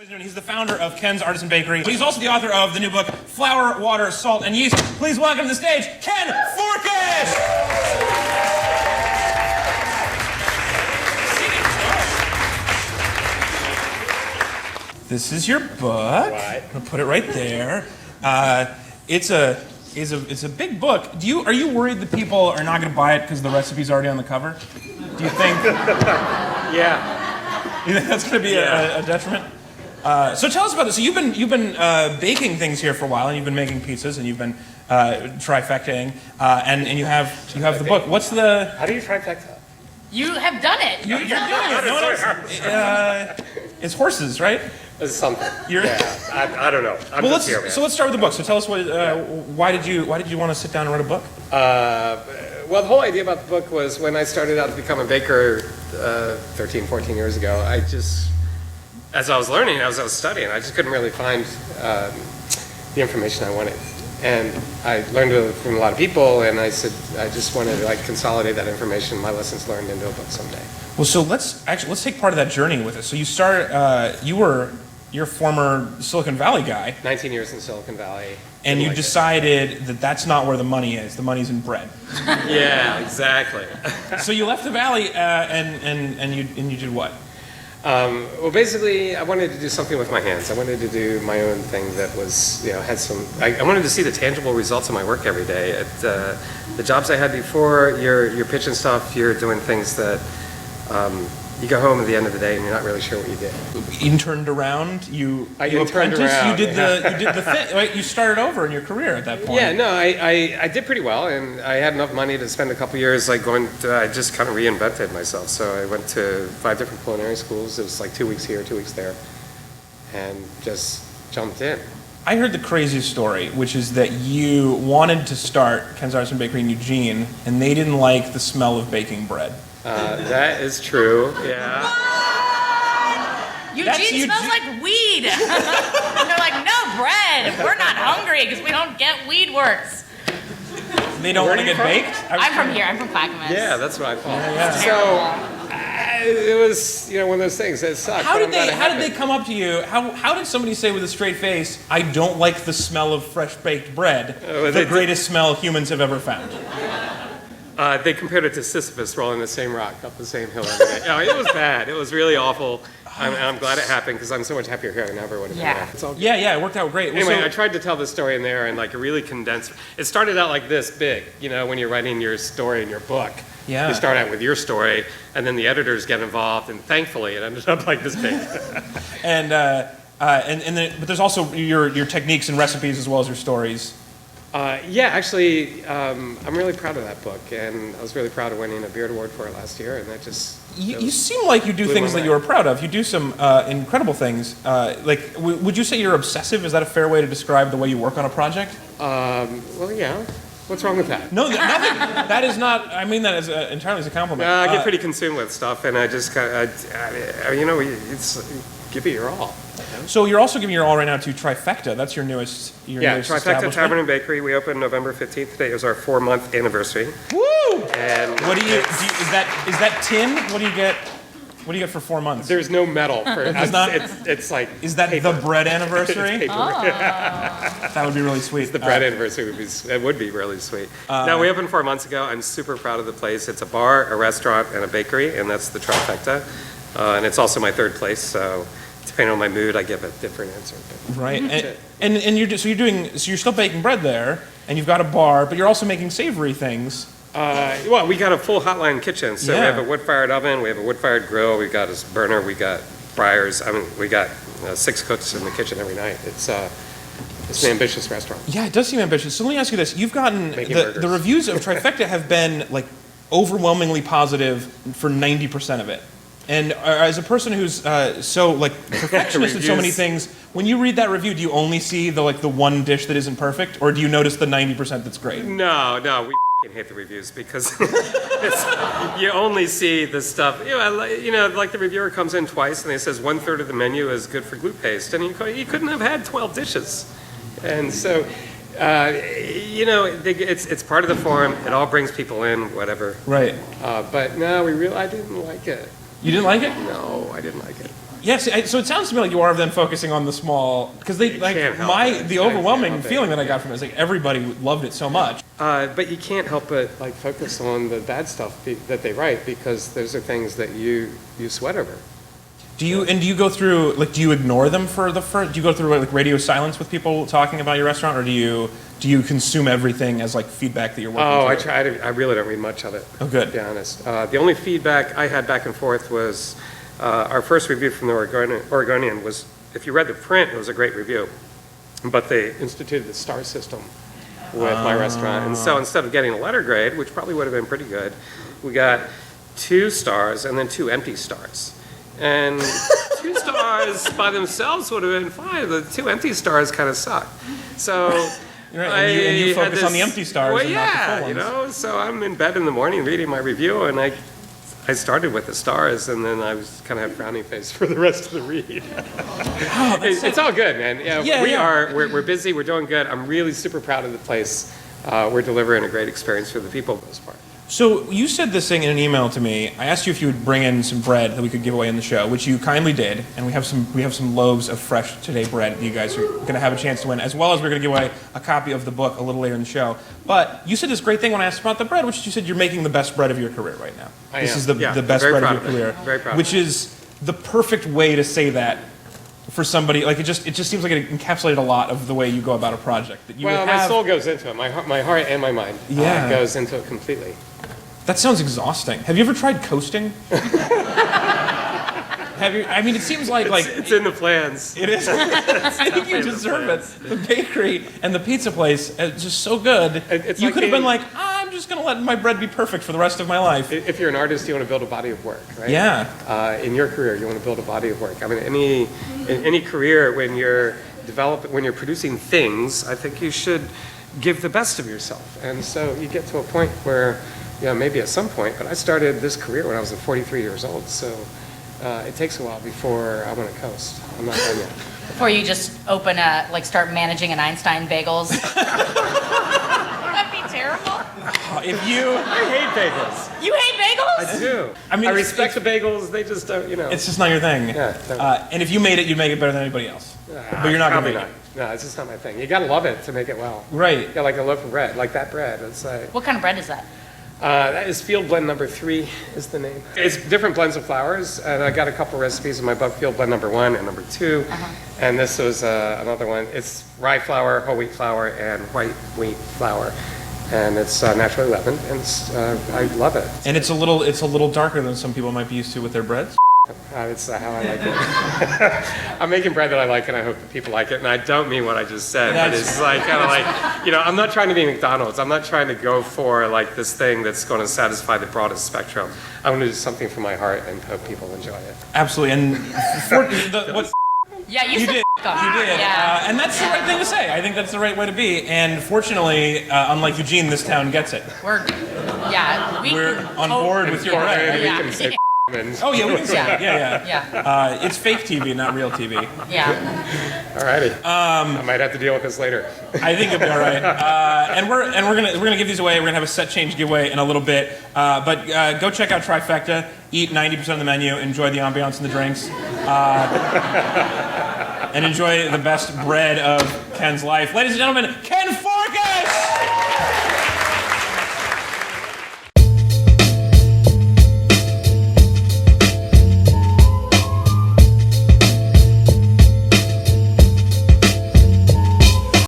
He's the founder of Ken's Artisan Bakery. He's also the author of the new book, Flour, Water, Salt, and Yeast. Please welcome to the stage, Ken Forkish! This is your book. I'm gonna put it right there. It's a big book. Are you worried that people are not gonna buy it because the recipe's already on the cover? Do you think? Yeah. You think that's gonna be a detriment? So tell us about this. So you've been baking things here for a while, and you've been making pizzas, and you've been trifectaing, and you have the book. What's the? How do you trifecta? You have done it. You're doing it. No one else. It's horses, right? It's something. I don't know. I'm Well, just here, man. so let's start with the book. So tell us why did you want to sit down and write a book? Well, the whole idea about the book was when I started out to become a baker 13, 14 years ago, as I was learning, as I was studying, I just couldn't really find the information I wanted. And I learned it from a lot of people, and I said, I just wanted to consolidate that information, my lessons learned, into a book someday. Well, so let's take part of that journey with us. So you you're a former Silicon Valley guy. 19 years in Silicon Valley. And you decided that that's not where the money is. The money's in bread. Yeah, exactly. So you left the valley, and you did what? Well, basically, I wanted to do something with my hands. I wanted to do my own thing that was, had some. I wanted to see the tangible results of my work every day. The jobs I had before, you're pitching stuff, you're doing things that you go home at the end of the day and you're not really sure what you did. Interned around, you interned apprenticed, around. you did the thing, right? You started over in your career at that point. Yeah, no, I did pretty well, and I had enough money to spend a couple years I just kind of reinvented myself. So I went to 5 different culinary schools. It was like 2 weeks here, 2 weeks there, and just jumped in. I heard the craziest story, which is that you wanted to start Ken's Artisan Bakery in Eugene, and they didn't like the smell of baking bread. That is true, yeah. Eugene smells like weed. And they're like, no bread. We're not hungry because we don't get weed works. They don't want to get baked? I'm from here. I'm from Clackamas. Yeah, that's what I thought. Yeah. So it was, one of those things. It sucked. How did they come up to you? How did somebody say with a straight face, "I don't like the smell of fresh baked bread"? The greatest smell humans have ever found. They compared it to Sisyphus rolling the same rock up the same hill every day. It was bad. It was really awful. I'm glad it happened because I'm so much happier here than I ever would have been there. It's all good. Yeah, it worked out great. Anyway, I tried to tell this story in there and really condensed. It started out like this big, when you're writing your story in your book. Yeah. You start out with your story, and then the editors get involved, and thankfully it ended up like this big. But there's also your techniques and recipes as well as your stories. Actually, I'm really proud of that book, and I was really proud of winning a Beard Award for it last year, and that just... You seem like you do things that you are proud of. You do some incredible things. Would you say you're obsessive? Is that a fair way to describe the way you work on a project? Well, yeah. What's wrong with that? No, nothing. That is not... I mean that as entirely as a compliment. I get pretty consumed with stuff, and I just kind of... give it your all. So you're also giving your all right now to Trifecta. That's your newest Trifecta Tavern and Bakery. We opened November 15th. Today is our 4-month anniversary. Woo! And what do you is that tin? What do you get? What do you get for 4 months? There's no medal for it. It's like is that paper. The bread anniversary? It's paper. That would be really sweet. The bread anniversary would be really sweet. No, we opened 4 months ago. I'm super proud of the place. It's a bar, a restaurant, and a bakery, and that's the Trifecta. And it's also my third place, so depending on my mood, I give a different answer. Right, and you're still baking bread there, and you've got a bar, but you're also making savory things. Well, we got a full hotline kitchen, so we have a wood-fired oven, we have a wood-fired grill, we got a burner, we got fryers. I mean, we got 6 cooks in the kitchen every night. It's an ambitious restaurant. Yeah, it does seem ambitious. So let me ask you this: you've gotten the reviews of Trifecta have been overwhelmingly positive for 90% of it. And as a person who's perfectionist at so many things, when you read that review, do you only see the one dish that isn't perfect, or do you notice the 90% that's great? No, we hate the reviews because you only see the stuff. The reviewer comes in twice and he says 1/3 of the menu is good for glute paste, and you couldn't have had 12 dishes, and so. It's part of the forum. It all brings people in, whatever. Right. But no, I didn't like it. You didn't like it? No, I didn't like it. Yes, so it sounds to me like you are then focusing on the small, because they like can't help it. the I can't overwhelming help it. feeling that I got from it is like everybody loved it so much. But you can't help but like focus on the bad stuff that they write, because those are things that you sweat over. Do you go through, like, do you ignore them for the first, do you go through like radio silence with people talking about your restaurant, or do you consume everything as like feedback that you're working Oh, through? I really don't read much of it. Oh, good. To be honest. The only feedback I had back and forth was our first review from the Oregonian was, if you read the print, it was a great review. But they instituted the star system with my restaurant. And so instead of getting a letter grade, which probably would have been pretty good, we got 2 stars and then 2 empty stars. And 2 stars by themselves would have been fine. The 2 empty stars kind of suck. So Right, and you had focus on the empty stars Well, and not the yeah, full you ones. know. So I'm in bed in the morning reading my review, and I started with the stars, and then I was kind of had frowny face for the rest of the read. It's all good, man. Yeah, we're busy. We're doing good. I'm really super proud of the place. We're delivering a great experience for the people for the most part. So you said this thing in an email to me. I asked you if you would bring in some bread that we could give away in the show, which you kindly did, and we have some loaves of fresh today bread that you guys are going to have a chance to win, as well as we're going to give away a copy of the book a little later in the show. But you said this great thing when I asked about the bread, which is you said you're making the best bread of your career right now. I This am. is the Yeah, best very bread of proud your of it. career, Very proud of which it. is the perfect way to say that for somebody. Like it just seems like it encapsulated a lot of the way you go about a project. That you Well, would my have, soul goes into it. My heart and my mind Yeah. goes into it completely. That sounds exhausting. Have you ever tried coasting? Have you? I mean, it seems like It's in the plans. it is. I think you deserve it. The bakery and the pizza place is just so good. It's You like could have been being- like, I'm just gonna let my bread be perfect for the rest of my life. If you're an artist, you want to build a body of work, right? Yeah. In your career, you want to build a body of work. I mean, in any career, when you're producing things, I think you should give the best of yourself. And so you get to a point where, maybe at some point, but I started this career when I was 43 years old, so it takes a while before I want to coast. I'm not done yet. Before you just start managing an Einstein Bagels. That'd be terrible. If you, I hate bagels. You hate bagels? I do. I mean, I it's- respect the bagels. They just don't, it's just not your thing. Yeah, no. And if you made it, you'd make it better than anybody else. But you're not gonna Probably make not. it. No, it's just not my thing. You gotta love it to make it well. Right. Yeah, like a loaf of bread, like that bread. It's like What kind of bread is that? that is Field Blend number 3 is the name. It's different blends of flours, and I got a couple recipes in my book, Field Blend number 1 and number 2, and this was another one. It's rye flour, whole wheat flour, and white wheat flour, and it's naturally leavened, and I love it. And it's a little darker than some people might be used to with their breads. It's how I like it. I'm making bread that I like, and I hope that people like it. And I don't mean what I just said, but it's like kind of like, I'm not trying to be McDonald's. I'm not trying to go for like this thing that's going to satisfy the broadest spectrum. I want to do something from my heart and hope people enjoy it. Absolutely. And what Yeah, you you said did. them. You did. Yeah. And that's the right thing to say. I think that's the right way to be. And fortunately, unlike Eugene, this town gets it. We're on board with your bread. We Yeah. can say and Oh yeah, we can say Yeah. that. Yeah. Yeah. It's fake TV, not real TV. Yeah. Alrighty. I might have to deal with this later. I think it'll be all right. And we're gonna give these away. We're gonna have a set change giveaway in a little bit. But go check out Trifecta. Eat 90% of the menu. Enjoy the ambiance and the drinks. And enjoy the best bread of Ken's life, ladies and gentlemen. Ken.